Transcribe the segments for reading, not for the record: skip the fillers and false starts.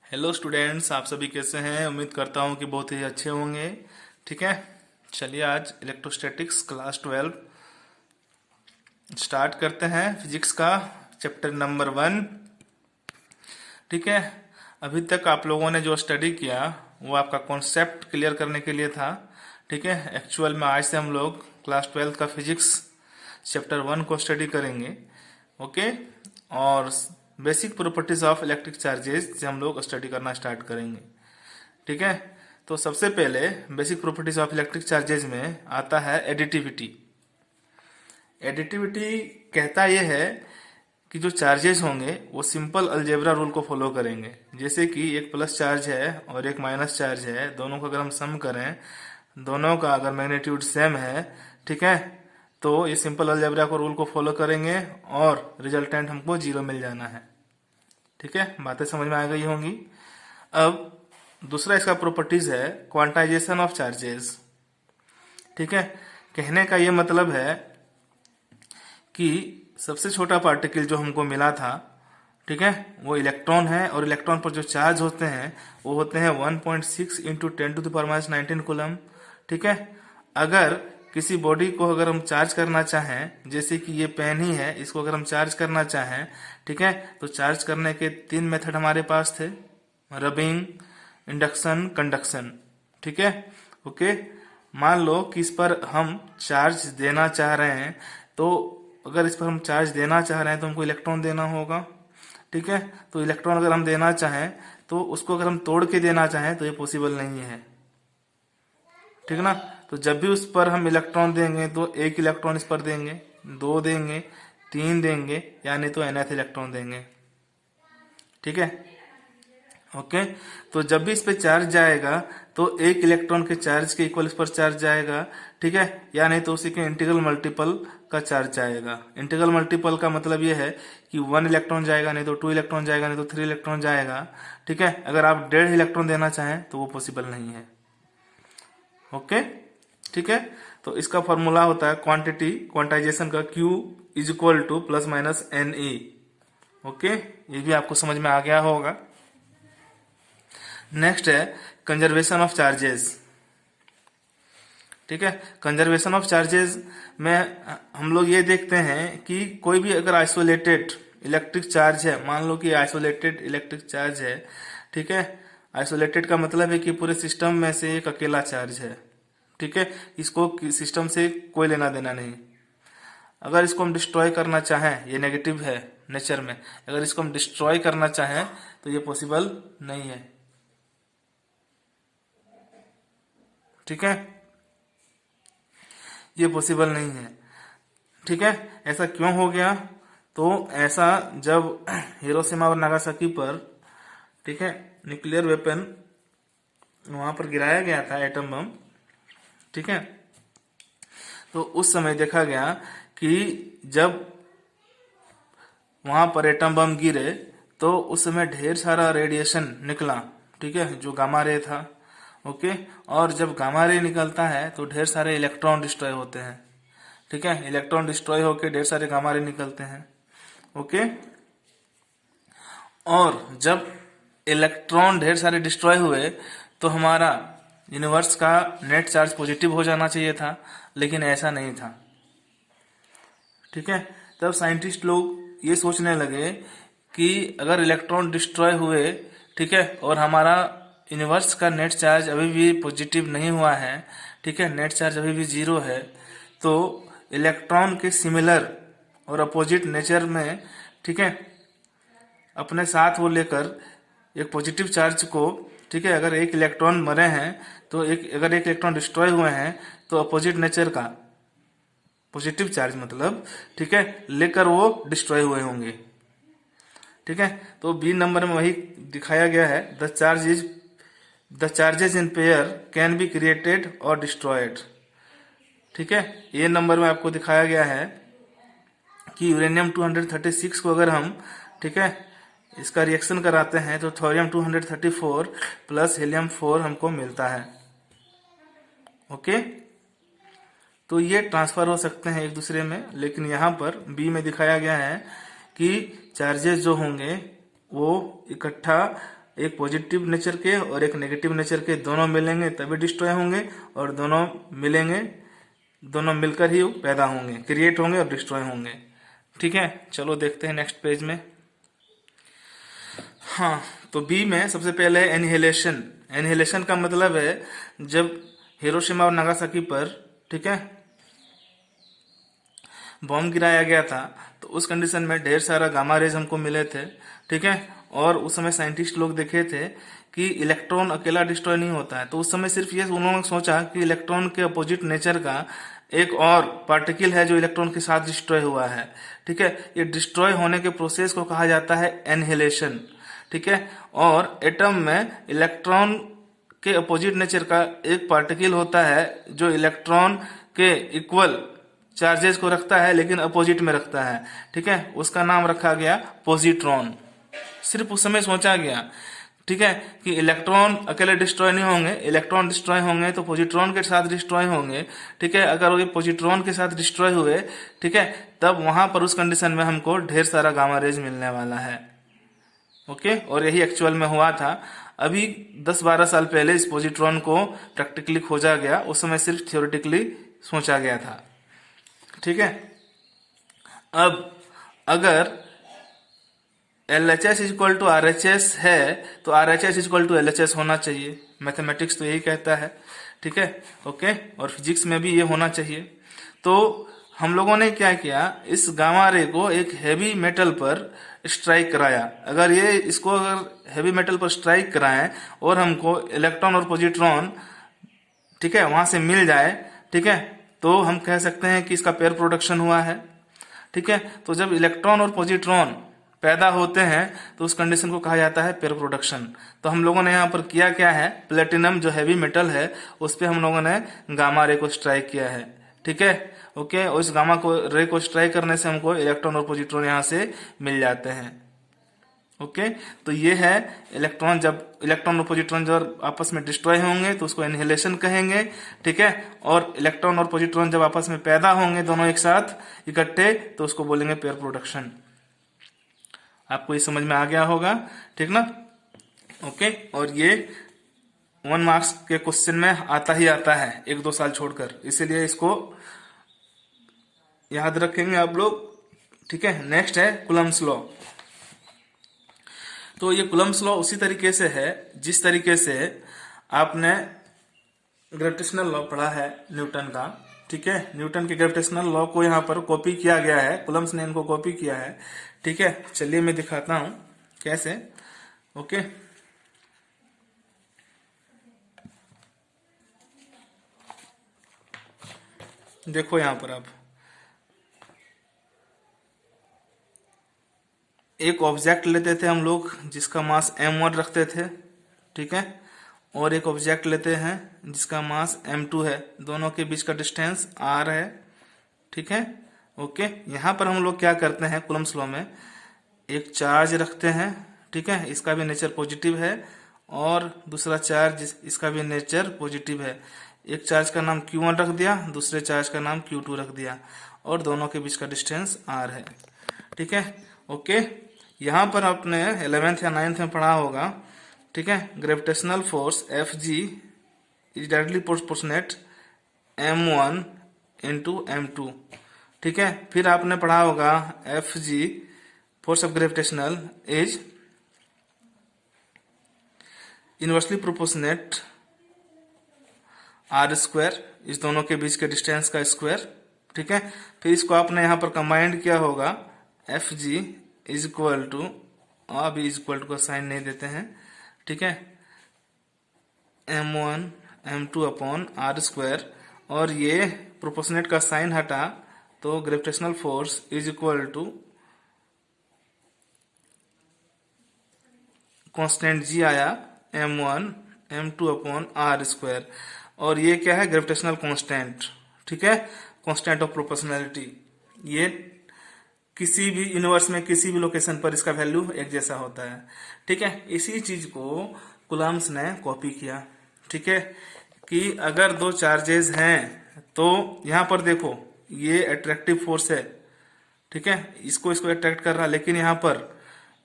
Hello students, आप सभी कैसे हैं। उम्मीद करता हूं कि बहुत ही अच्छे होंगे। ठीक है, चलिए आज इलेक्ट्रोस्टैटिक्स क्लास 12 स्टार्ट करते हैं। फिजिक्स का चैप्टर नंबर 1। ठीक है, अभी तक आप लोगों ने जो स्टडी किया वो आपका कॉन्सेप्ट क्लियर करने के लिए था। ठीक है, एक्चुअल में आज से हम लोग क्लास 12 का फिजिक्स चैप्टर 1 को स्टडी करेंगे। ओके, और basic properties of electric charges से हम लोग स्टडी करना स्टार्ट करेंगे। ठीक है, तो सबसे पहले basic properties of electric charges में आता है एडिटिविटी। एडिटिविटी कहता यह है कि जो चार्जेस होंगे वो सिंपल अलजेब्रा रूल को फॉलो करेंगे। जैसे कि एक प्लस चार्ज है और एक माइनस चार्ज है, दोनों को अगर हम सम करें, दोनों का अगर मैग्नीट्यूड सेम है, ठीक है, तो ये सिंपल अलजेब्रा को रूल को फॉलो करेंगे और रिजल्टेंट हमको जीरो मिल जाना है। ठीक है, बातें समझ में आ गई होंगी। अब दूसरा इसका प्रॉपर्टीज है क्वांटाइजेशन ऑफ चार्जेस। ठीक है, कहने का ये मतलब है कि सबसे छोटा पार्टिकल जो हमको मिला था, ठीक है, वो इलेक्ट्रॉन है, और इलेक्ट्रॉन पर जो चार्ज होते हैं वो होते हैं 1.6 इंटू 10⁻19 कूलम। ठीक है, अगर किसी बॉडी को अगर हम चार्ज करना चाहें, जैसे कि ये पेन ही है, इसको अगर हम चार्ज करना चाहें, ठीक है, तो चार्ज करने के 3 मेथड हमारे पास थे, रबिंग, इंडक्शन, कंडक्शन। ठीक है, ओके। मान लो कि इस पर हम चार्ज देना चाह रहे हैं, तो अगर इस पर हम चार्ज देना चाह रहे हैं तो हमको इलेक्ट्रॉन देना होगा। ठीक है, तो इलेक्ट्रॉन अगर हम देना चाहें तो उसको अगर हम तोड़ के देना चाहें तो ये पॉसिबल नहीं है। ठीक ना, तो जब भी उस पर हम इलेक्ट्रॉन देंगे तो एक इलेक्ट्रॉन इस पर देंगे, दो देंगे, तीन देंगे, यानी तो nth इलेक्ट्रॉन देंगे। ठीक है, ओके। तो जब भी इस पे चार्ज जाएगा तो एक इलेक्ट्रॉन के चार्ज के इक्वल इस पर चार्ज जाएगा। ठीक है, या नहीं तो उसी के इंटीग्रल मल्टीपल का चार्ज जाएगा। इंटीग्रल मल्टीपल का मतलब ये है कि 1 इलेक्ट्रॉन जाएगा, नहीं तो 2 इलेक्ट्रॉन जाएगा, नहीं तो 3 इलेक्ट्रॉन जाएगा। ठीक है, अगर आप 1.5 इलेक्ट्रॉन देना चाहें तो वो पॉसिबल नहीं है। ओके, ठीक है, तो इसका फॉर्मूला होता है क्वांटिटी क्वांटाइजेशन का Q is equal two plus minus NE। Okay, ये भी आपको समझ में आ गया होगा। नेक्स्ट है कंजर्वेशन ऑफ चार्जेस। ठीक है, कंजर्वेशन ऑफ चार्जेस में हम लोग ये देखते हैं कि कोई भी अगर आइसोलेटेड इलेक्ट्रिक चार्ज है, मान लो कि आइसोलेटेड इलेक्ट्रिक चार्ज है, ठीक है, आइसोलेटेड का मतलब है कि पूरे सिस्टम में से एक अकेला चार्ज है। ठीक है, इसको सिस्टम से कोई लेना देना नहीं। अगर इसको हम डिस्ट्रॉय करना चाहें, ये नेगेटिव है नेचर में, अगर इसको हम डिस्ट्रॉय करना चाहें तो ये पॉसिबल नहीं है। ठीक है, ये पॉसिबल नहीं है। ठीक है, ऐसा क्यों हो गया? तो ऐसा जब हिरोशिमा और नागासाकी पर, ठीक है, न्यूक्लियर वेपन वहां पर गिराया गया था, एटम बम, ठीक है, तो उस समय देखा गया कि जब वहां पर एटम बम गिरे तो उस समय ढेर सारा रेडिएशन निकला। ठीक है, जो गामा रे था। ओके, और जब गामा रे निकलता है तो ढेर सारे इलेक्ट्रॉन डिस्ट्रॉय होते हैं। ठीक है, इलेक्ट्रॉन डिस्ट्रॉय होकर ढेर सारे गामा रे निकलते हैं। ओके, और जब इलेक्ट्रॉन ढेर सारे डिस्ट्रॉय हुए तो हमारा यूनिवर्स का नेट चार्ज पॉजिटिव हो जाना चाहिए था, लेकिन ऐसा नहीं था। ठीक है, तब साइंटिस्ट लोग ये सोचने लगे कि अगर इलेक्ट्रॉन डिस्ट्रॉय हुए, ठीक है, और हमारा यूनिवर्स का नेट चार्ज अभी भी पॉजिटिव नहीं हुआ है, ठीक है, नेट चार्ज अभी भी जीरो है, तो इलेक्ट्रॉन के सिमिलर और अपोजिट नेचर में, ठीक है, अपने साथ वो लेकर एक पॉजिटिव चार्ज को, ठीक है, अगर एक इलेक्ट्रॉन मरे हैं तो अगर एक इलेक्ट्रॉन डिस्ट्रॉय हुए हैं तो अपोजिट नेचर का पॉजिटिव चार्ज मतलब, ठीक है, लेकर वो डिस्ट्रॉय हुए होंगे। ठीक है, तो बी नंबर में वही दिखाया गया है, the charges in pair can be created और डिस्ट्रॉयड। ठीक है, ए नंबर में आपको दिखाया गया है कि यूरेनियम 236 को अगर हम, ठीक है, इसका रिएक्शन कराते हैं तो थोरियम 234 प्लस हीलियम 4 हमको मिलता है। ओके, तो ये ट्रांसफर हो सकते हैं एक दूसरे में, लेकिन यहाँ पर बी में दिखाया गया है कि चार्जेस जो होंगे वो इकट्ठा एक पॉजिटिव नेचर के और एक नेगेटिव नेचर के दोनों मिलेंगे तभी डिस्ट्रॉय होंगे, और दोनों मिलेंगे, दोनों मिलकर ही पैदा होंगे, क्रिएट होंगे और डिस्ट्रॉय होंगे। ठीक है, चलो देखते हैं नेक्स्ट पेज में। हाँ, तो बी में सबसे पहले एनिहिलेशन। एनिहिलेशन का मतलब है जब हिरोशिमा और नागासाकी पर, ठीक है, बॉम्ब गिराया गया था, तो उस कंडीशन में ढेर सारा गामा रेज हमको मिले थे। ठीक है, और उस समय साइंटिस्ट लोग देखे थे कि इलेक्ट्रॉन अकेला डिस्ट्रॉय नहीं होता है, तो उस समय सिर्फ ये उन्होंने सोचा कि इलेक्ट्रॉन के अपोजिट नेचर का एक और पार्टिकल है जो इलेक्ट्रॉन के साथ डिस्ट्रॉय हुआ है। ठीक है, ये डिस्ट्रॉय होने के प्रोसेस को कहा जाता है एनिहिलेशन। ठीक है, और एटम में इलेक्ट्रॉन के अपोजिट नेचर का एक पार्टिकल होता है जो इलेक्ट्रॉन के इक्वल चार्जेस को रखता है लेकिन अपोजिट में रखता है। ठीक है, उसका नाम रखा गया पॉजिट्रॉन। सिर्फ उस समय सोचा गया, ठीक है, कि इलेक्ट्रॉन अकेले डिस्ट्रॉय नहीं होंगे, इलेक्ट्रॉन डिस्ट्रॉय होंगे तो पॉजिट्रॉन के साथ डिस्ट्रॉय होंगे। ठीक है, अगर वो पॉजिट्रॉन के साथ डिस्ट्रॉय हुए, ठीक है, तब वहां पर उस कंडीशन में हमको ढेर सारा गामा रेज मिलने वाला है। ओके, और यही एक्चुअल में हुआ था। अभी 10-12 साल पहले इस पॉजिट्रॉन को प्रैक्टिकली खोजा गया, उस समय सिर्फ थियोरेटिकली सोचा गया था। ठीक है, अब अगर LHS इक्वल टू RHS है तो RHS इक्वल टू LHS होना चाहिए। मैथमेटिक्स तो यही कहता है। ठीक है, ओके, और फिजिक्स में भी ये होना चाहिए। तो हम लोगों ने क्या किया, इस गामा रे को एक हैवी मेटल पर स्ट्राइक कराया। अगर ये इसको अगर हैवी मेटल पर स्ट्राइक कराएं और हमको इलेक्ट्रॉन और पॉजिट्रॉन, ठीक है, वहां से मिल जाए, ठीक है, तो हम कह सकते हैं कि इसका पेयर प्रोडक्शन हुआ है। ठीक है, तो जब इलेक्ट्रॉन और पॉजिट्रॉन पैदा होते हैं तो उस कंडीशन को कहा जाता है पेयर प्रोडक्शन। तो हम लोगों ने यहाँ पर किया क्या है, प्लेटिनम जो हैवी मेटल है उस पे हम लोगों ने गामा रे को स्ट्राइक किया है। ठीक है, ओके, और इस गामा को रे को स्ट्राइक करने से हमको इलेक्ट्रॉन और पॉजिट्रॉन यहाँ से मिल जाते हैं। ओके, तो ये है इलेक्ट्रॉन, जब इलेक्ट्रॉन और पॉजिट्रॉन जब आपस में डिस्ट्रॉय होंगे तो उसको एनिहिलेशन कहेंगे। ठीक है, और इलेक्ट्रॉन और पॉजिट्रॉन जब आपस में पैदा होंगे दोनों एक साथ इकट्ठे तो उसको बोलेंगे पेयर प्रोडक्शन। आपको ये समझ में आ गया होगा, ठीक ना? ओके, और ये 1 मार्क्स के क्वेश्चन में आता ही आता है 1-2 साल छोड़कर, इसीलिए इसको याद रखेंगे आप लोग। ठीक है, नेक्स्ट है कूलम्ब्स लॉ। तो ये कूलम्ब्स लॉ उसी तरीके से है जिस तरीके से आपने ग्रेविटेशनल लॉ पढ़ा है न्यूटन का। ठीक है, न्यूटन के ग्रेविटेशनल लॉ को यहाँ पर कॉपी किया गया है, कूलम्ब्स ने इनको कॉपी किया है। ठीक है, चलिए मैं दिखाता हूं कैसे। ओके, देखो यहां पर आप एक ऑब्जेक्ट लेते थे हम लोग जिसका मास m1 रखते थे। ठीक है, और एक ऑब्जेक्ट लेते हैं जिसका मास m2 है, दोनों के बीच का डिस्टेंस r है। ठीक है, ओके, यहां पर हम लोग क्या करते हैं, कूलम्ब्स लॉ में एक चार्ज रखते हैं। ठीक है, इसका भी नेचर पॉजिटिव है, और दूसरा चार्ज इसका भी नेचर पॉजिटिव है। एक चार्ज का नाम Q1 रख दिया, दूसरे चार्ज का नाम Q2 रख दिया, और दोनों के बीच का डिस्टेंस r है। ठीक है, ओके, यहाँ पर आपने 11th या 9th में पढ़ा होगा। ठीक है, gravitational force Fg is directly proportionate m1 into m2। ठीक है, फिर आपने पढ़ा होगा Fg force of gravitational is inversely proportionate r², इस दोनों के बीच के डिस्टेंस का स्क्वायर। ठीक है, फिर इसको आपने यहाँ पर कंबाइंड किया होगा, Fg इज इक्वल टू, अभी इज इक्वल टू का साइन नहीं देते हैं। ठीक है, m1 m2 अपॉन r², और ये प्रोपोर्शनेट का साइन हटा तो gravitational force is equal to constant g आया m1 m2 अपॉन r², और ये क्या है, ग्रेविटेशनल कांस्टेंट। ठीक है, कांस्टेंट ऑफ प्रोपोर्शनैलिटी। ये किसी भी यूनिवर्स में किसी भी लोकेशन पर इसका वैल्यू एक जैसा होता है। ठीक है, इसी चीज को कूलम्ब्स ने कॉपी किया। ठीक है, कि अगर दो चार्जेस हैं तो यहाँ पर देखो ये अट्रैक्टिव फोर्स है। ठीक है, इसको अट्रैक्ट कर रहा है, लेकिन यहाँ पर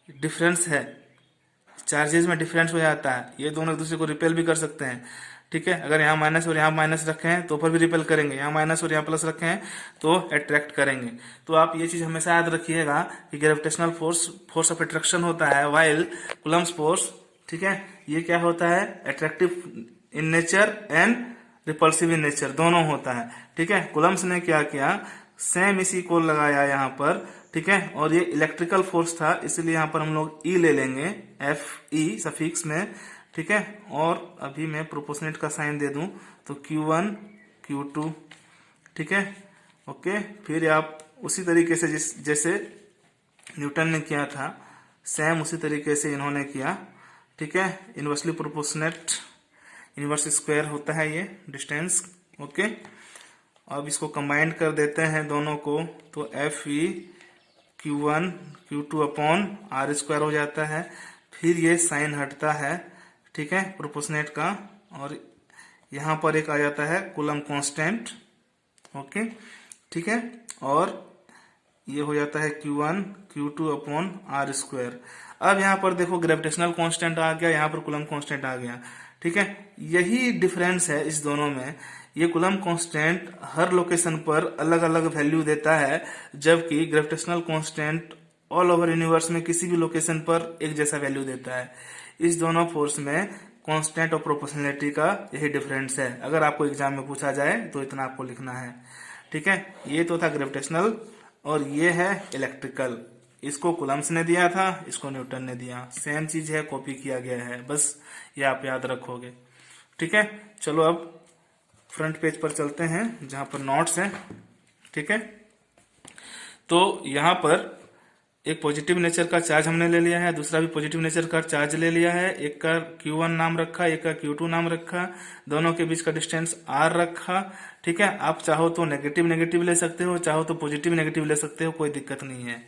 डिफरेंस है, चार्जेस में डिफरेंस हो जाता है, ये दोनों एक दूसरे को रिपेल भी कर सकते हैं। ठीक है, अगर यहाँ माइनस और यहाँ माइनस रखे हैं तो ऊपर भी रिपेल करेंगे, यहाँ माइनस और यहाँ प्लस रखे हैं तो अट्रैक्ट करेंगे। तो आप ये चीज हमेशा याद रखिएगा कि gravitational force force of attraction होता है, वाइल कूलम्ब्स फोर्स, ठीक है, ये क्या होता है, attractive in nature and repulsive in nature, दोनों होता है। ठीक है, कूलम्ब्स ने क्या किया, सेम इसी को लगाया यहाँ पर, ठीक है, और ये इलेक्ट्रिकल फोर्स था, इसलिए यहाँ पर हम लोग ई ले लेंगे, एफ ई सफिक्स में। ठीक है, और अभी मैं प्रोपोर्शनेट का साइन दे दूं तो Q1 Q2, ठीक है, ओके। फिर आप उसी तरीके से जैसे न्यूटन ने किया था, सेम उसी तरीके से इन्होंने किया। ठीक है, इनवर्सली प्रोपोर्शनेट, इनवर्स स्क्वायर होता है ये डिस्टेंस, ओके। अब इसको कंबाइन कर देते हैं दोनों को, तो F E Q1 Q2 upon R square हो जाता है। फिर ये साइन हटता है, ठीक है, प्रोपोर्शनेट का, और यहाँ पर एक आ जाता है कूलम्ब कांस्टेंट, ओके, ठीक है, और ये हो जाता है Q1 Q2 upon R square. अब यहाँ पर देखो ग्रेविटेशनल कांस्टेंट आ गया, यहाँ पर कूलम्ब कांस्टेंट आ गया। ठीक है, यही डिफरेंस है इस दोनों में, ये कूलम्ब कांस्टेंट हर लोकेशन पर अलग अलग वैल्यू देता है, जबकि gravitational constant all over universe में किसी भी लोकेशन पर एक जैसा वैल्यू देता है। इस दोनों फोर्स में कांस्टेंट और प्रोपोर्शनलिटी का यही डिफरेंस है। अगर आपको एग्जाम में पूछा जाए तो इतना आपको लिखना है। ठीक है, ये तो था ग्रेविटेशनल और ये है इलेक्ट्रिकल। इसको कूलम्ब्स ने दिया था, इसको न्यूटन ने दिया, सेम चीज है, कॉपी किया गया है, बस ये आप याद रखोगे। ठीक है, चलो अब फ्रंट पेज पर चलते हैं जहां पर नोट्स हैं। ठीक है, तो यहां पर एक पॉजिटिव नेचर का चार्ज हमने ले लिया है, दूसरा भी पॉजिटिव नेचर का चार्ज ले लिया है, एक का Q1 नाम रखा, एक का Q2 नाम रखा, दोनों के बीच का डिस्टेंस R रखा। ठीक है, आप चाहो तो नेगेटिव नेगेटिव ले सकते हो, चाहो तो पॉजिटिव नेगेटिव ले सकते हो, कोई दिक्कत नहीं है।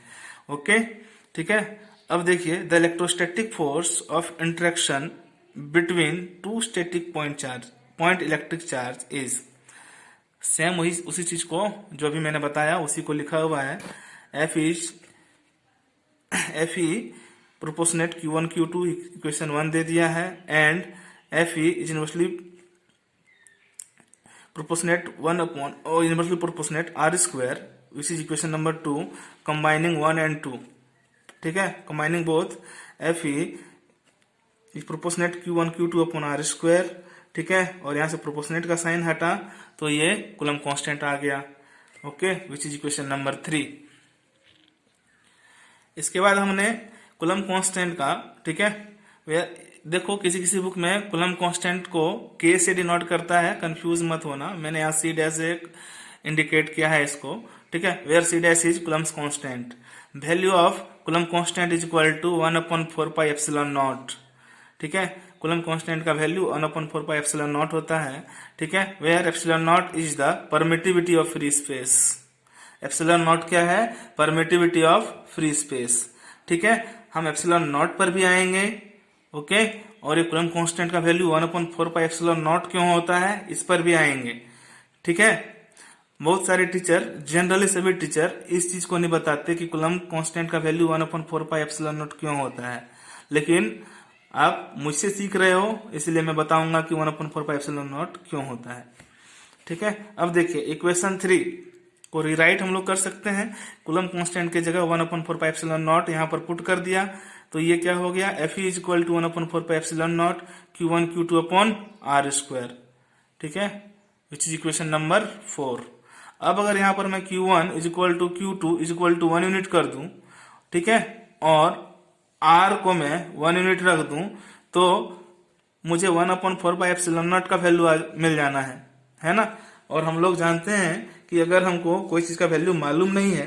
ओके, ठीक है, अब देखिए the electrostatic force of interaction between two static point electric charge is, same वही उसी चीज को जो अभी मैंने बताया उसी को लिखा हुआ है। F E proportionate Q1 Q2 equation 1 दे दिया है, and F E is inversely proportionate 1 upon और inversely proportionate R square which is equation number 2 combining 1 and 2। ठीक है, combining both F E is proportionate Q1 Q2 upon R square. ठीक है, और यहाँ से प्रोपोर्शनेट का साइन हटा तो ये कूलम्ब कांस्टेंट आ गया, okay, which is equation number 3। इसके बाद हमने कूलम्ब कांस्टेंट का, ठीक है, देखो किसी किसी बुक में कूलम्ब कांस्टेंट को K से डिनोट करता है, कंफ्यूज मत होना, मैंने यहाँ C डैश से इंडिकेट किया है इसको। ठीक है, where C dash is coulomb constant, value of coulomb constant is equal to 1/4πε0। ठीक है, कूलम्ब कांस्टेंट का वैल्यू 1/4πε0 होता है। ठीक है, where ε0 is the permittivity of free space. Epsilon naught क्या है, परमिटिविटी ऑफ फ्री स्पेस। ठीक है, हम एप्सिलॉन नॉट पर भी आएंगे, ओके, और ये कूलम्ब कांस्टेंट का वैल्यू 1/4πε0 क्यों होता है, इस पर भी आएंगे। ठीक है, बहुत सारे टीचर, जनरली सभी टीचर इस चीज को नहीं बताते कि कूलम्ब कांस्टेंट का वैल्यू 1/4πε0 क्यों होता है, लेकिन आप मुझसे सीख रहे हो इसलिए मैं बताऊंगा कि 1/4πε0 क्यों होता है। ठीक है, अब देखिए इक्वेशन 3 को रिराइट हम लोग कर सकते हैं, कूलम्ब कांस्टेंट की जगह 1/4πε0 यहाँ पर पुट कर दिया तो ये क्या हो गया, F is equal to 1/4πε0 Q1 Q2 upon R square. ठीक है, विच इज इक्वेशन नंबर 4। अब अगर यहाँ पर मैं Q1 is equal to Q2 is equal to 1 unit कर दूं, ठीक है, और R को मैं 1 यूनिट रख दूं, तो मुझे 1/4πε0 का वैल्यू मिल जाना है ना। और हम लोग जानते हैं कि अगर हमको कोई चीज का वैल्यू मालूम नहीं है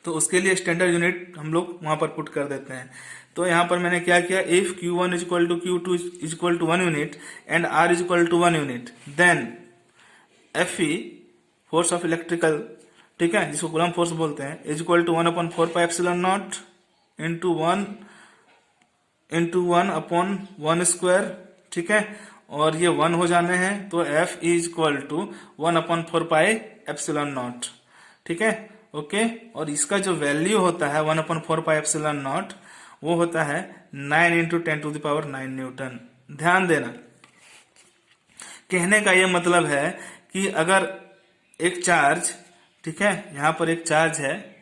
तो उसके लिए स्टैंडर्ड यूनिट हम लोग वहां पर पुट कर देते हैं। तो यहाँ पर मैंने क्या किया, if Q1 is equal to Q2 is equal to 1 unit and R is equal to 1 unit, then Fe force of electrical, ठीक है, जिसको कूलम्ब फोर्स बोलते हैं, is equal to 1/4πε0 into 1/1 square. ठीक है, और ये 1 हो जाने हैं तो F इज इक्वल टू 1/4πε0। ठीक है, ओके, और इसका जो वैल्यू होता है 1/4πε0 वो होता है 9 × 10⁹ न्यूटन। ध्यान देना, कहने का ये मतलब है कि अगर एक चार्ज, ठीक है, यहाँ पर एक चार्ज है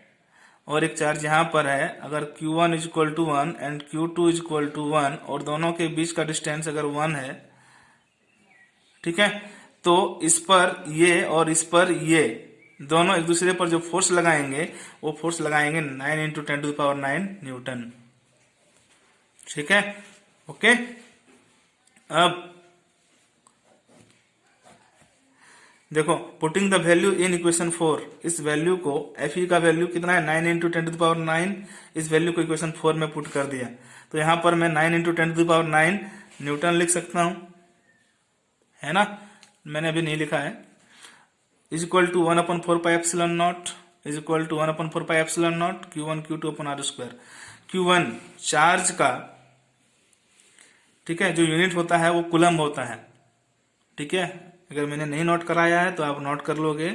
और एक चार्ज यहाँ पर है, अगर Q1 = 1 एंड Q2 = 1 और दोनों के बीच का डिस्टेंस अगर 1 है, ठीक है, तो इस पर ये और इस पर ये दोनों एक दूसरे पर जो फोर्स लगाएंगे वो फोर्स लगाएंगे 9 × 10⁹ न्यूटन। ठीक है, ओके। अब देखो, putting the value in equation 4, इस वैल्यू को Fe का वैल्यू कितना है 9 × 10⁹, इस वैल्यू को इक्वेशन 4 में पुट कर दिया, तो यहां पर मैं 9 × 10⁹ न्यूटन लिख सकता हूं, है ना, मैंने अभी नहीं लिखा है। = 1/4πε0 = 1/4πε0 Q1 Q2/r²। Q1 चार्ज का, ठीक है, जो यूनिट होता है वो कूलम होता है। ठीक है, अगर मैंने नहीं नोट कराया है तो आप नोट कर लोगे,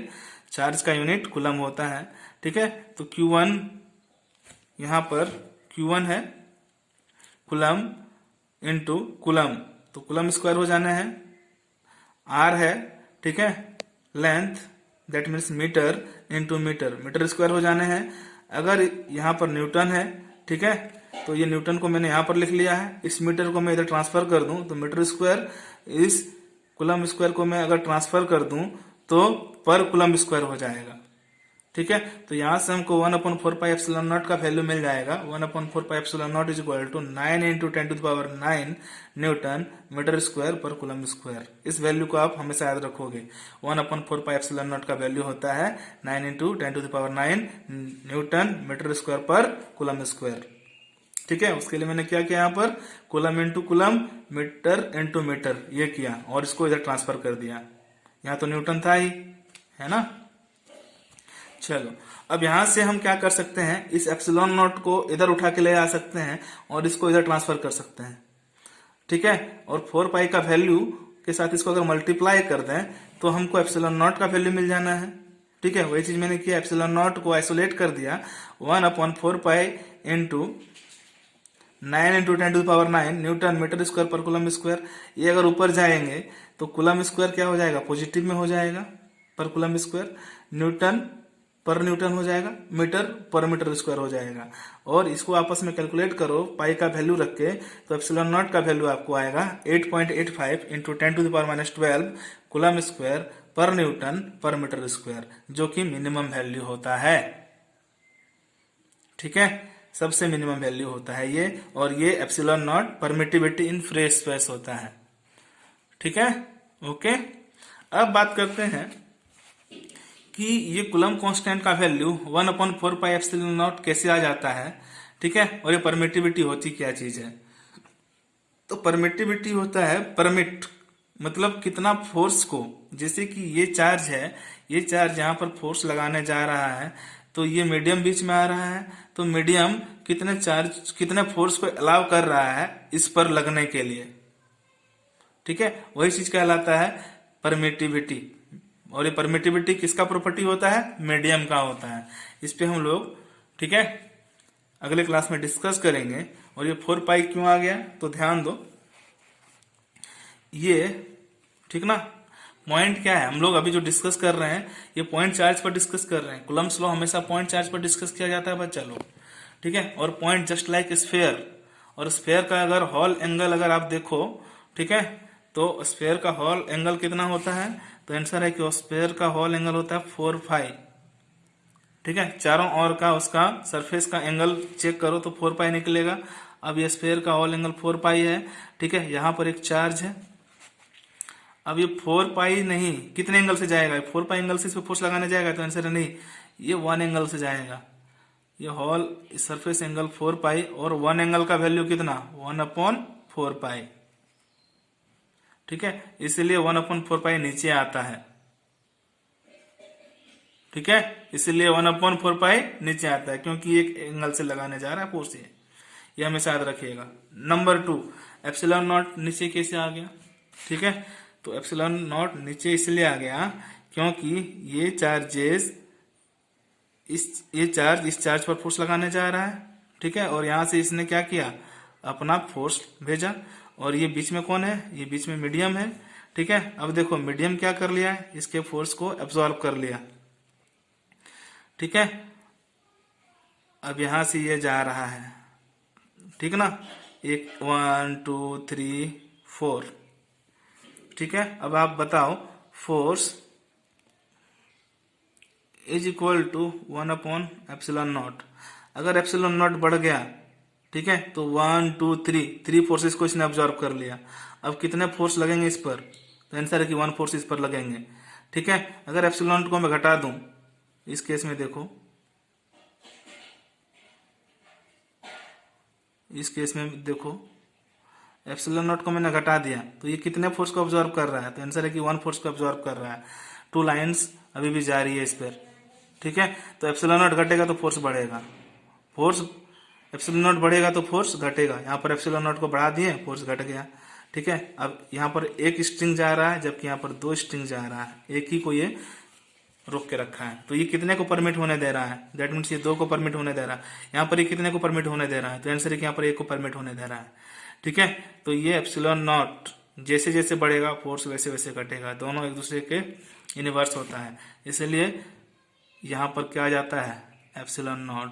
चार्ज का यूनिट कूलम होता है। ठीक है, तो Q1 यहाँ पर Q1 है कूलम इंटू कूलम, तो कूलम स्क्वायर हो जाना है, R है, ठीक है, length that means metre into metre, metre square हो जाने हैं। अगर यहाँ पर न्यूटन है, ठीक है, तो ये न्यूटन को मैंने यहाँ पर लिख लिया है, इस मीटर को मैं इधर ट्रांसफर कर दूं तो मीटर स्क्वायर, इस कूलम स्क्वायर को मैं अगर ट्रांसफर कर दूं तो पर कूलम स्क्वायर हो जाएगा। ठीक है, तो यहां से हमको 1/4πε0 का वैल्यू मिल जाएगा। 1/4πε0 = 9 × 10⁹ newton metre square per coulomb square. इस वैल्यू को आप हमेशा याद रखोगे, 1/4πε0 का वैल्यू होता है 9 × 10⁹ newton metre square per coulomb square. ठीक है, उसके लिए मैंने क्या किया, यहाँ पर coulomb into coulomb, metre into metre ये किया और इसको इधर ट्रांसफर कर दिया। यहाँ तो न्यूटन था ही, है ना। चलो, अब यहां से हम क्या कर सकते हैं, इस ε0 को इधर उठा के ले आ सकते हैं और इसको इधर ट्रांसफर कर सकते हैं। ठीक है, और 4π का वैल्यू के साथ इसको अगर मल्टीप्लाई कर दें तो हमको ε0 का वैल्यू मिल जाना है। ठीक है, वही चीज मैंने किया, ε0 को आइसोलेट कर दिया, 1/4π into 9 × 10⁹ newton metre square per coulomb square. ये अगर ऊपर जाएंगे तो कूलम स्क्वायर क्या हो जाएगा, पॉजिटिव में हो जाएगा, पर कूलम स्क्वायर, न्यूटन पर न्यूटन हो जाएगा, मीटर पर मीटर स्क्वायर हो जाएगा। और इसको आपस में कैलकुलेट करो पाई का वैल्यू रख के, तो ε0 का वैल्यू आपको आएगा 8.85 × 10⁻12 कूलम स्क्वायर पर न्यूटन पर मीटर स्क्वायर, जो कि मिनिमम वैल्यू होता है। ठीक है, सबसे मिनिमम वैल्यू होता है ये, और ये ε0 परमिटिविटी इन फ्री स्पेस होता है। ठीक है, ओके। अब बात करते हैं कि ये कूलम कांस्टेंट का वैल्यू 1/4πε0 कैसे आ जाता है। ठीक है, और ये परमिटिविटी होती क्या चीज है, तो परमिटिविटी होता है, परमिट मतलब कितना फोर्स को, जैसे कि ये चार्ज है, ये चार्ज यहाँ पर फोर्स लगाने जा रहा है तो ये मीडियम बीच में आ रहा है, तो मीडियम कितने चार्ज, कितने फोर्स को अलाउ कर रहा है इस पर लगने के लिए। ठीक है, वही चीज कहलाता है परमिटिविटी, और ये परमिटिविटी किसका प्रॉपर्टी होता है, मीडियम का होता है। इस पे हम लोग, ठीक है, अगले क्लास में डिस्कस करेंगे। और ये 4π क्यों आ गया, तो ध्यान दो, ये ठीक ना, पॉइंट क्या है, हम लोग अभी जो डिस्कस कर रहे हैं ये पॉइंट चार्ज पर डिस्कस कर रहे हैं। कूलम्स लॉ हमेशा पॉइंट चार्ज पर डिस्कस किया जाता है बच्चा लोग। ठीक है, और पॉइंट जस्ट लाइक स्फेयर, और स्फेयर का अगर हॉल एंगल अगर आप देखो, ठीक है, तो स्फेयर का हॉल एंगल कितना होता है, तो आंसर है कि स्फेयर का हॉल एंगल होता है 4π। ठीक है, चारों ओर का उसका सरफेस का एंगल चेक करो तो 4π निकलेगा। अब ये स्फेयर का हॉल एंगल 4π है। ठीक है, यहाँ पर एक चार्ज है, अब ये 4π नहीं, कितने एंगल से जाएगा, 4π एंगल से इस पे फोर्स लगाने जाएगा, तो आंसर है नहीं, ये 1 एंगल से जाएगा। ये हॉल सरफेस एंगल 4π और 1 एंगल का वैल्यू कितना, 1/4π। ठीक है, इसलिए 1/4π नीचे आता है। ठीक है, इसलिए 1/4π नीचे आता है, क्योंकि एक एंगल से लगाने जा रहा है फोर्स, ये हमेशा याद रखिएगा। नंबर 2, ε0 नीचे कैसे आ गया। ठीक है, तो ε0 नीचे इसलिए आ गया क्योंकि ये चार्जेस, ये चार्ज इस चार्ज पर फोर्स लगाने जा रहा है। ठीक है, और यहाँ से इसने क्या किया, अपना फोर्स भेजा, और ये बीच में कौन है, ये बीच में मीडियम है। ठीक है, अब देखो मीडियम क्या कर लिया है, इसके फोर्स को एब्जॉर्ब कर लिया। ठीक है, अब यहां से ये जा रहा है, ठीक ना, एक 1 2 3 4। ठीक है, अब आप बताओ फोर्स इज इक्वल टू 1/ε0। अगर ε0 बढ़ गया, ठीक है, तो 1 2 3 फोर्सेस को इसने ऑब्जॉर्व कर लिया। अब कितने फोर्स लगेंगे इस पर, तो आंसर है कि 1 फोर्स इस पर लगेंगे। ठीक है, अगर ε0 को मैं घटा दूं, इस केस में देखो, इस केस में देखो ε0 को मैंने घटा दिया, तो ये कितने फोर्स को ऑब्जॉर्व कर रहा है, तो आंसर है कि 1 फोर्स को ऑब्जॉर्व कर रहा है। 2 लाइंस अभी भी जा रही है इस पर। ठीक है, तो ε0 घटेगा तो फोर्स बढ़ेगा, फोर्स ε0 बढ़ेगा तो फोर्स घटेगा। यहाँ पर ε0 को बढ़ा दिए, फोर्स घट गया। ठीक है, अब यहाँ पर एक स्ट्रिंग जा रहा है, जबकि यहाँ पर 2 स्ट्रिंग जा रहा है, एक ही को ये रोक के रखा है। तो ये कितने को परमिट होने दे रहा है, दैट मीन्स ये 2 को परमिट होने दे रहा है। यहाँ पर ये कितने को परमिट होने दे रहा है, तो आंसर है कि यहाँ पर 1 को परमिट होने दे रहा है। ठीक है, तो ये ε0 जैसे जैसे बढ़ेगा फोर्स वैसे वैसे घटेगा, दोनों एक दूसरे के इनवर्स होता है, इसलिए यहाँ पर क्या आ जाता है, ε0।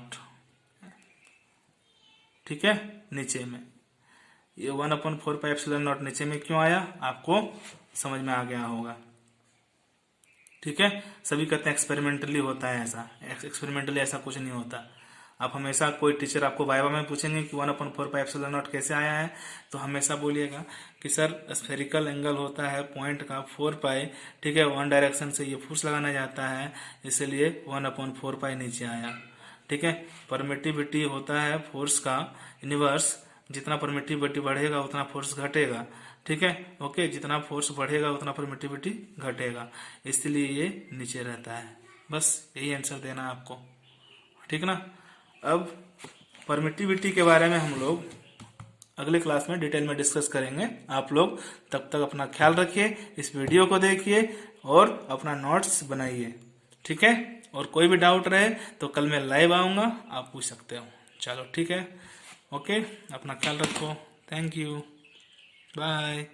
ठीक है, नीचे में ये 1/4πε0 नीचे में क्यों आया, आपको समझ में आ गया होगा। ठीक है, सभी कहते हैं एक्सपेरिमेंटली होता है, ऐसा एक्सपेरिमेंटली ऐसा कुछ नहीं होता। आप हमेशा, कोई टीचर आपको वाइवा में पूछेंगे कि 1/4πε0 कैसे आया है, तो हमेशा बोलिएगा कि सर स्फेरिकल एंगल होता है पॉइंट का 4π। ठीक है, 1 डायरेक्शन से ये फोर्स लगाना जाता है, इसलिए 1/4π नीचे आया। ठीक है, परमिटिविटी होता है फोर्स का इनवर्स, जितना परमिटिविटी बढ़ेगा उतना फोर्स घटेगा। ठीक है, ओके, जितना फोर्स बढ़ेगा उतना परमिटिविटी घटेगा, इसलिए ये नीचे रहता है। बस यही आंसर देना है आपको, ठीक ना। अब परमिटिविटी के बारे में हम लोग अगले क्लास में डिटेल में डिस्कस करेंगे। आप लोग तब तक अपना ख्याल रखिए, इस वीडियो को देखिए और अपना नोट्स बनाइए। ठीक है, और कोई भी डाउट रहे तो कल मैं लाइव आऊँगा, आप पूछ सकते हो। चलो ठीक है, ओके, अपना ख्याल रखो, थैंक यू, बाय।